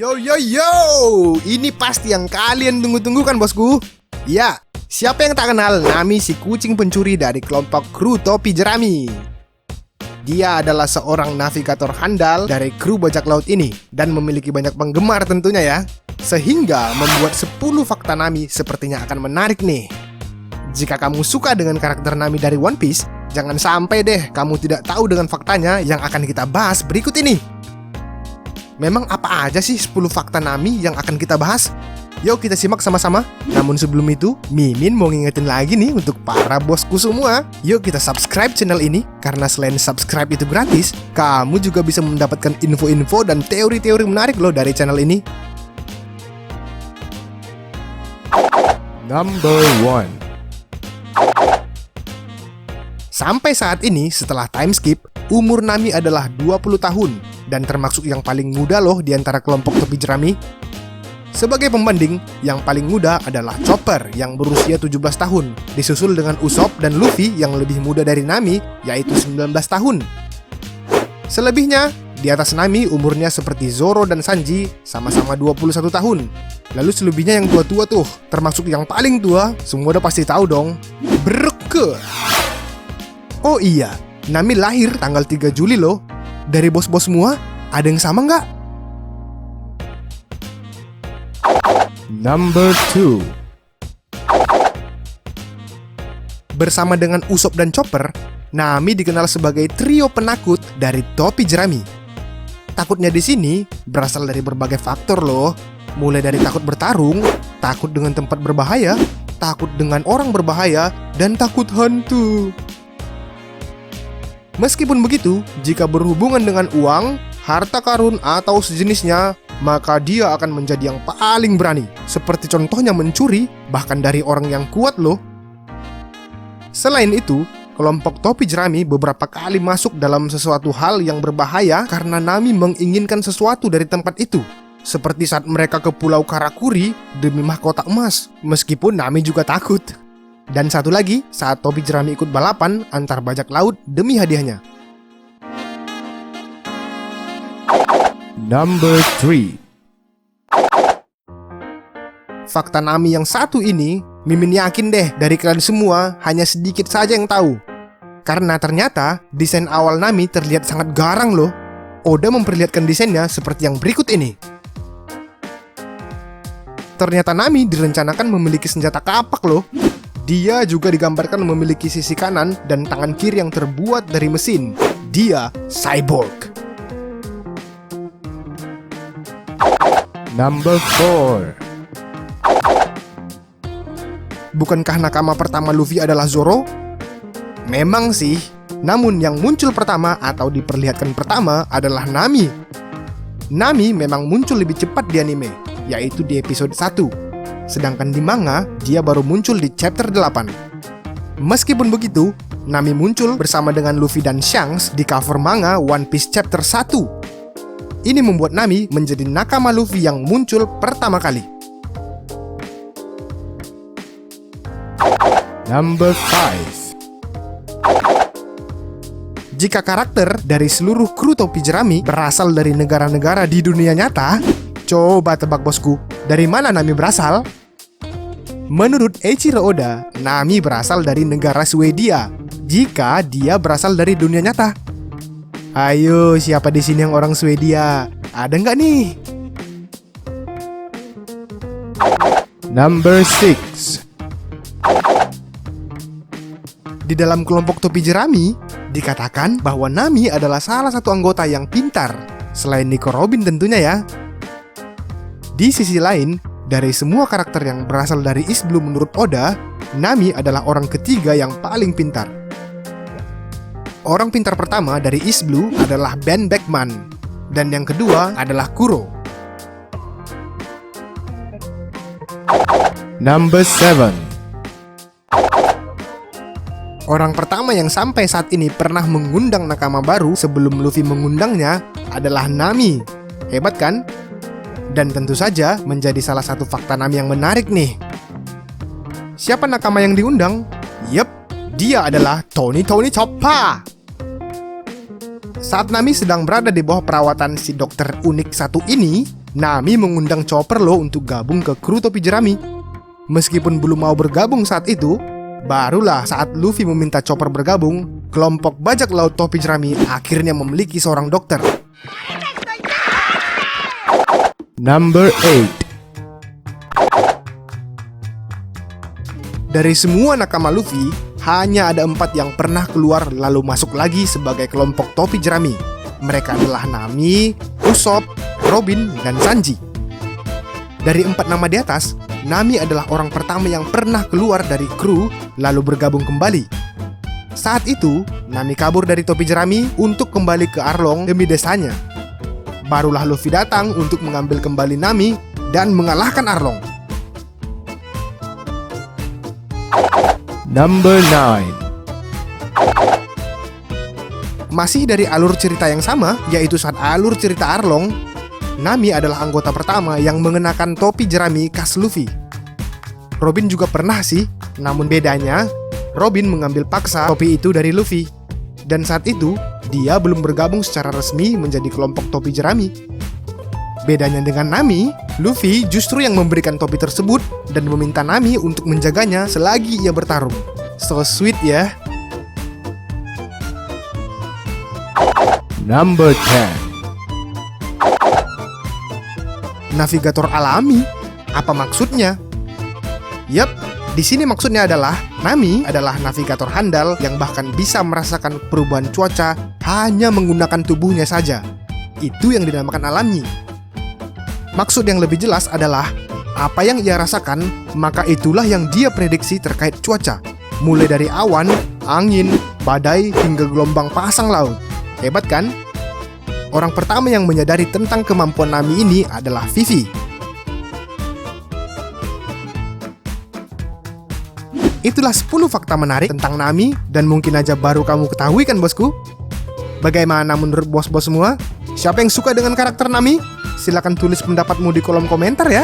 Yo yo yo, ini pasti yang kalian tunggu-tunggu kan bosku? Ya, siapa yang tak kenal Nami si kucing pencuri dari kelompok kru topi jerami. Dia adalah seorang navigator handal dari kru bajak laut ini dan memiliki banyak penggemar tentunya ya. Sehingga membuat 10 fakta Nami sepertinya akan menarik nih. Jika kamu suka dengan karakter Nami dari One Piece, jangan sampai deh kamu tidak tahu dengan faktanya yang akan kita bahas berikut ini. Memang apa aja sih 10 fakta Nami yang akan kita bahas? Yuk kita simak sama-sama. Namun sebelum itu, Mimin mau ngingetin lagi nih untuk para bosku semua. Yuk kita subscribe channel ini, karena selain subscribe itu gratis, kamu juga bisa mendapatkan info-info dan teori-teori menarik loh dari channel ini. Number 1. Sampai saat ini, setelah time skip, umur Nami adalah 20 tahun dan termasuk yang paling muda loh di antara kelompok topi jerami. Sebagai pembanding, yang paling muda adalah Chopper yang berusia 17 tahun, disusul dengan Usopp dan Luffy yang lebih muda dari Nami, yaitu 19 tahun. Selebihnya, di atas Nami umurnya seperti Zoro dan Sanji, sama-sama 21 tahun. Lalu selebihnya yang tua-tua tuh, termasuk yang paling tua, semua udah pasti tahu dong. Berke. Oh iya, Nami lahir tanggal 3 Juli loh. Dari bos-bos semua, ada yang sama nggak? Number 2. Bersama dengan Usopp dan Chopper, Nami dikenal sebagai trio penakut dari topi jerami. Takutnya di sini berasal dari berbagai faktor loh. Mulai dari takut bertarung, takut dengan tempat berbahaya, takut dengan orang berbahaya, dan takut hantu. Meskipun begitu, jika berhubungan dengan uang, harta karun, atau sejenisnya, maka dia akan menjadi yang paling berani. Seperti contohnya mencuri, bahkan dari orang yang kuat loh. Selain itu, kelompok topi jerami beberapa kali masuk dalam sesuatu hal yang berbahaya karena Nami menginginkan sesuatu dari tempat itu. Seperti saat mereka ke Pulau Karakuri demi mahkota emas, meskipun Nami juga takut. Dan satu lagi, saat topi jerami ikut balapan antar bajak laut demi hadiahnya. Number 3. Fakta Nami yang satu ini, Mimin yakin deh dari kalian semua hanya sedikit saja yang tahu. Karena ternyata desain awal Nami terlihat sangat garang loh. Oda memperlihatkan desainnya seperti yang berikut ini. Ternyata Nami direncanakan memiliki senjata kapak loh. Dia juga digambarkan memiliki sisi kanan dan tangan kiri yang terbuat dari mesin. Dia cyborg. Number 4. Bukankah nakama pertama Luffy adalah Zoro? Memang sih, namun yang muncul pertama atau diperlihatkan pertama adalah Nami. Nami memang muncul lebih cepat di anime, yaitu di episode 1. Sedangkan di manga, dia baru muncul di chapter 8. Meskipun begitu, Nami muncul bersama dengan Luffy dan Shanks di cover manga One Piece chapter 1. Ini membuat Nami menjadi nakama Luffy yang muncul pertama kali. Number 5. Jika karakter dari seluruh kru topi jerami berasal dari negara-negara di dunia nyata, coba tebak bosku, dari mana Nami berasal? Menurut Eiichiro Oda, Nami berasal dari negara Swedia. Jika dia berasal dari dunia nyata. Ayo, siapa di sini yang orang Swedia? Ada nggak nih? Number 6. Di dalam kelompok topi jerami, dikatakan bahwa Nami adalah salah satu anggota yang pintar, selain Nico Robin tentunya ya. Di sisi lain, dari semua karakter yang berasal dari East Blue menurut Oda, Nami adalah orang ketiga yang paling pintar. Orang pintar pertama dari East Blue adalah Ben Beckman, dan yang kedua adalah Kuro. Number 7. Orang pertama yang sampai saat ini pernah mengundang nakama baru sebelum Luffy mengundangnya adalah Nami. Hebat kan? Dan tentu saja menjadi salah satu fakta Nami yang menarik nih. Siapa nakama yang diundang? Yep, dia adalah Tony Chopper. Saat Nami sedang berada di bawah perawatan si dokter unik satu ini, Nami mengundang Chopper loh untuk gabung ke kru topi jerami. Meskipun belum mau bergabung saat itu, barulah saat Luffy meminta Chopper bergabung, kelompok bajak laut topi jerami akhirnya memiliki seorang dokter. Number 8. Dari semua nakama Luffy, hanya ada 4 yang pernah keluar lalu masuk lagi sebagai kelompok topi jerami. Mereka adalah Nami, Usopp, Robin, dan Sanji. Dari 4 nama di atas, Nami adalah orang pertama yang pernah keluar dari kru lalu bergabung kembali. Saat itu, Nami kabur dari topi jerami untuk kembali ke Arlong demi desanya. Barulah Luffy datang untuk mengambil kembali Nami dan mengalahkan Arlong. Number 9. Masih dari alur cerita yang sama, yaitu saat alur cerita Arlong, Nami adalah anggota pertama yang mengenakan topi jerami khas Luffy. Robin juga pernah sih, namun bedanya, Robin mengambil paksa topi itu dari Luffy. Dan saat itu, dia belum bergabung secara resmi menjadi kelompok topi jerami. Bedanya dengan Nami, Luffy justru yang memberikan topi tersebut dan meminta Nami untuk menjaganya selagi ia bertarung. So sweet ya. Number 10. Navigator alami? Apa maksudnya? Yap, di sini maksudnya adalah Nami adalah navigator handal yang bahkan bisa merasakan perubahan cuaca hanya menggunakan tubuhnya saja. Itu yang dinamakan alami. Maksud yang lebih jelas adalah apa yang ia rasakan, maka itulah yang dia prediksi terkait cuaca. Mulai dari awan, angin, badai, hingga gelombang pasang laut. Hebat kan? Orang pertama yang menyadari tentang kemampuan Nami ini adalah Vivi. Itulah 10 fakta menarik tentang Nami dan mungkin aja baru kamu ketahui kan bosku? Bagaimana menurut bos-bos semua? Siapa yang suka dengan karakter Nami? Silahkan tulis pendapatmu di kolom komentar ya.